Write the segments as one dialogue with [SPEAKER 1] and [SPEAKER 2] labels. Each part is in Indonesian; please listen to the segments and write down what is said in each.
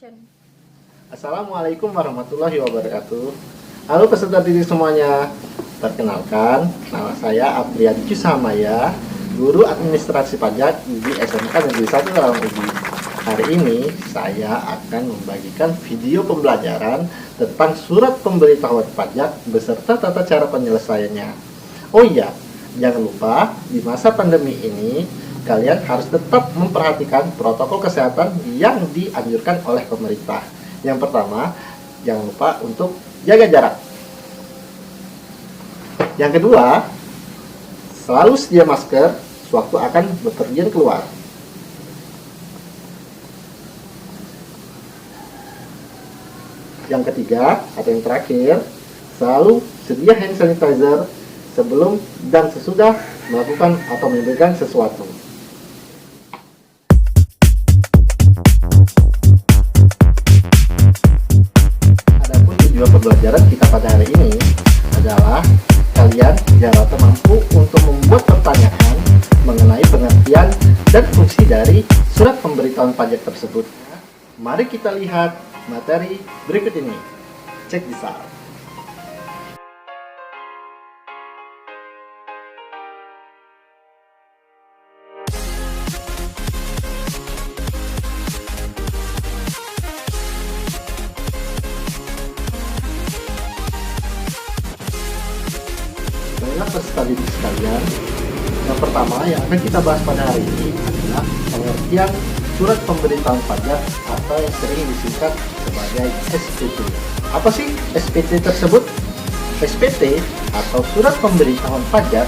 [SPEAKER 1] Action.
[SPEAKER 2] Assalamualaikum warahmatullahi wabarakatuh. Halo peserta didik semuanya. Perkenalkan, nama saya Apriadi Cusamaya, guru administrasi pajak di SMK Negeri 1 Rawangudi. Hari ini saya akan membagikan video pembelajaran tentang surat pemberitahuan pajak beserta tata cara penyelesaiannya. Oh iya, jangan lupa di masa pandemi ini kalian harus tetap memperhatikan protokol kesehatan yang dianjurkan oleh pemerintah. Yang pertama, jangan lupa untuk jaga jarak. Yang kedua, selalu sedia masker sewaktu akan bepergian keluar. Yang ketiga, atau yang terakhir, selalu sedia hand sanitizer sebelum dan sesudah melakukan atau memegang sesuatu. Adapun tujuan pembelajaran kita pada hari ini adalah kalian diharapkan mampu untuk membuat pertanyaan mengenai pengertian dan fungsi dari surat pemberitahuan pajak tersebut. Mari kita lihat materi berikut ini. Check this out. Baiklah peserta didik sekalian, yang pertama yang akan kita bahas pada hari ini adalah pengertian surat pemberitahuan pajak atau yang sering disingkat sebagai SPT. Apa sih SPT tersebut? SPT atau surat pemberitahuan pajak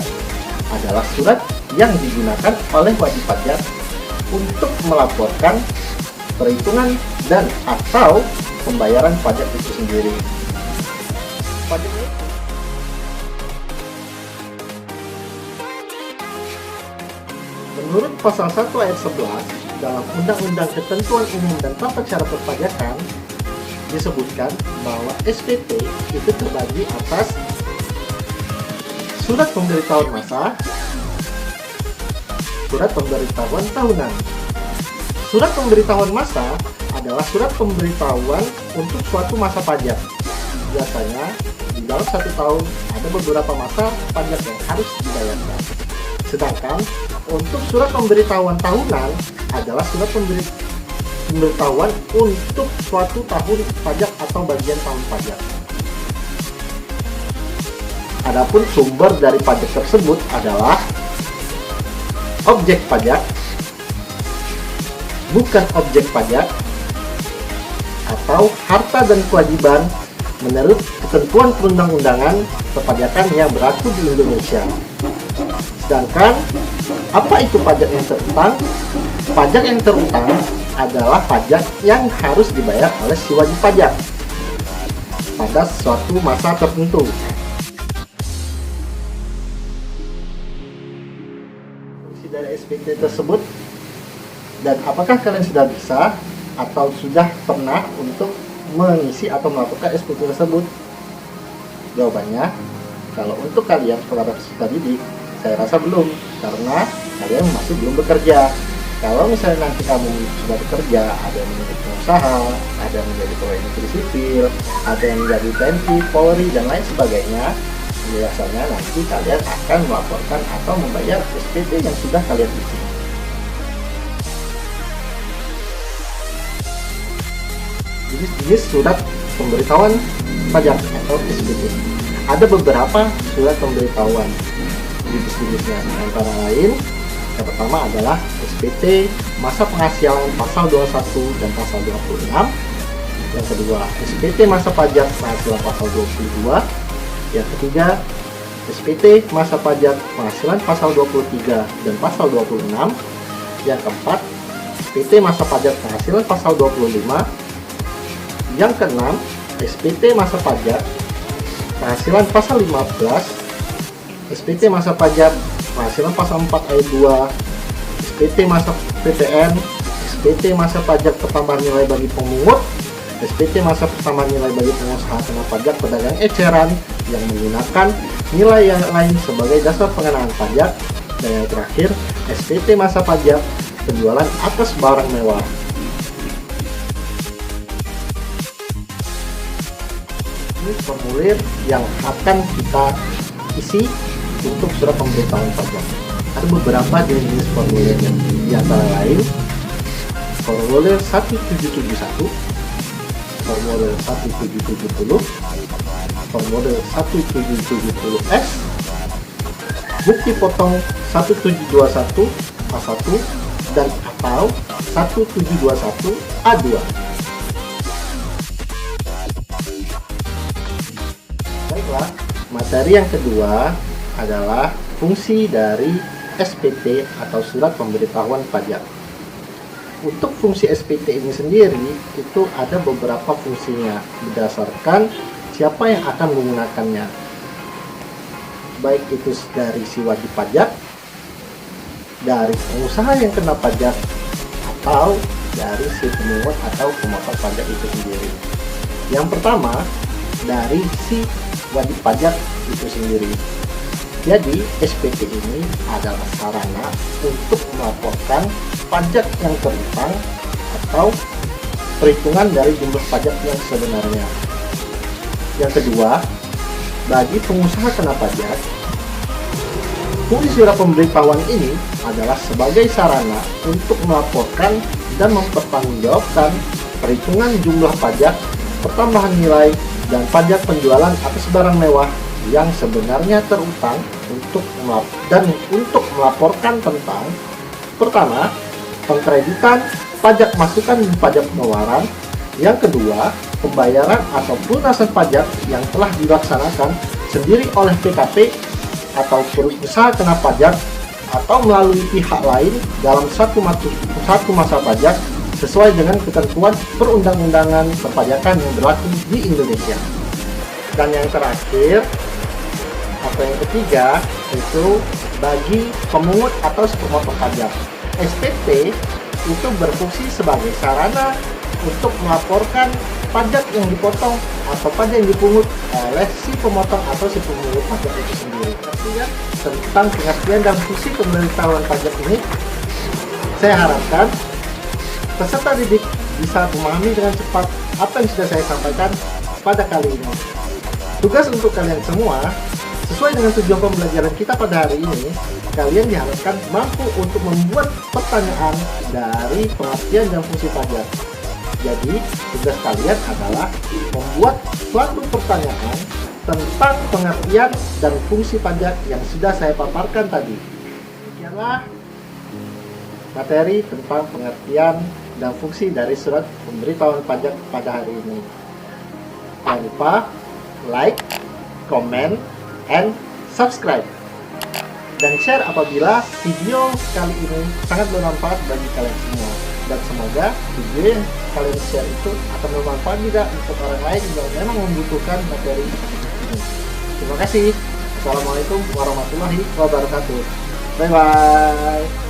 [SPEAKER 2] adalah surat yang digunakan oleh wajib pajak untuk melaporkan perhitungan dan atau pembayaran pajak itu sendiri. Pajak itu menurut pasal 1 ayat 11 dalam Undang-Undang Ketentuan Umum dan Tata Cara Perpajakan disebutkan bahwa SPT itu terbagi atas surat pemberitahuan masa, surat pemberitahuan tahunan. Surat pemberitahuan masa adalah surat pemberitahuan untuk suatu masa pajak. Biasanya di dalam 1 tahun ada beberapa masa pajak yang harus dibayarkan. Sedangkan untuk surat pemberitahuan tahunan adalah surat pemberitahuan untuk suatu tahun pajak atau bagian tahun pajak. Adapun sumber dari pajak tersebut adalah objek pajak, bukan objek pajak, atau harta dan kewajiban menurut ketentuan perundang-undangan perpajakan yang berlaku di Indonesia. Sedangkan apa itu pajak yang terutang? Pajak yang terutang adalah pajak yang harus dibayar oleh si wajib pajak pada suatu masa tertentu. Fungsi dari SPT tersebut dan apakah kalian sudah bisa atau sudah pernah untuk mengisi atau melakukan SPT tersebut? Jawabannya, kalau untuk kalian para peserta didik, saya rasa belum, karena kalian masih belum bekerja. Kalau misalnya nanti kamu sudah bekerja, ada yang menjadi pengusaha, ada yang menjadi pegawai negeri sipil, ada yang menjadi TNI, Polri, dan lain sebagainya, biasanya nanti kalian akan melaporkan atau membayar SPT yang sudah kalian isi. Jenis-jenis surat pemberitahuan pajak atau SPT. Ada beberapa surat pemberitahuan jenis-jenisnya, antara lain yang pertama adalah SPT masa penghasilan pasal 21 dan pasal 26. Yang kedua, SPT masa pajak penghasilan pasal 22. Yang ketiga, SPT masa pajak penghasilan pasal 23 dan pasal 26. Yang keempat, SPT masa pajak penghasilan pasal 25. Yang keenam, SPT masa pajak penghasilan pasal 15. SPT masa pajak penghasilan pasal 4 ayat 2, SPT masa PTN, SPT masa pajak pertambahan nilai bagi pemungut, SPT masa pertambahan nilai bagi pengusaha kena pajak pedagang eceran yang menggunakan nilai yang lain sebagai dasar pengenaan pajak, dan yang terakhir SPT masa pajak penjualan atas barang mewah. Ini formulir yang akan kita isi untuk surat pemberitahuan pajak. Ada beberapa jenis formulir, di antara lain formulir 1771, formulir 1770, formulir 1770S, bukti potong 1721 A1 dan atau 1721 A2. Baiklah, materi yang kedua adalah fungsi dari SPT atau surat pemberitahuan pajak. Untuk fungsi SPT ini sendiri itu ada beberapa fungsinya berdasarkan siapa yang akan menggunakannya, baik itu dari si wajib pajak, dari pengusaha yang kena pajak, atau dari si pemungut atau pemotong pajak itu sendiri. Yang pertama, dari si wajib pajak itu sendiri. Jadi SPT ini adalah sarana untuk melaporkan pajak yang terutang atau perhitungan dari jumlah pajak yang sebenarnya. Yang kedua, bagi pengusaha kena pajak, fungsi surat pemberitahuan ini adalah sebagai sarana untuk melaporkan dan mempertanggungjawabkan perhitungan jumlah pajak, pertambahan nilai, dan pajak penjualan atas barang mewah yang sebenarnya terutang untuk melaporkan tentang: pertama, pengkreditan pajak masukan dan pajak pengeluaran; yang kedua, pembayaran atau pelunasan pajak yang telah dilaksanakan sendiri oleh PKP atau perusahaan kena pajak atau melalui pihak lain dalam satu masa pajak sesuai dengan ketentuan perundang-undangan perpajakan yang berlaku di Indonesia. Dan yang terakhir atau yang ketiga itu bagi pemungut atau pemotong pajak. SPT itu berfungsi sebagai sarana untuk melaporkan pajak yang dipotong atau pajak yang dipungut oleh si pemotong atau si pemungut pajak itu sendiri. Artinya tentang pengertian dan fungsi pemberitahuan pajak ini, saya harapkan peserta didik bisa memahami dengan cepat apa yang sudah saya sampaikan pada kali ini. Tugas untuk kalian semua, sesuai dengan tujuan pembelajaran kita pada hari ini, kalian diharapkan mampu untuk membuat pertanyaan dari pengertian dan fungsi pajak. Jadi, tugas kalian adalah membuat suatu pertanyaan tentang pengertian dan fungsi pajak yang sudah saya paparkan tadi. Demikianlah materi tentang pengertian dan fungsi dari surat pemberitahuan pajak pada hari ini. Jangan lupa like, comment, and subscribe, dan share apabila video kali ini sangat bermanfaat bagi kalian semua. Dan semoga video yang kalian share itu akan bermanfaat juga untuk orang lain yang memang membutuhkan materi ini. Terima kasih. Assalamualaikum warahmatullahi wabarakatuh. Bye bye.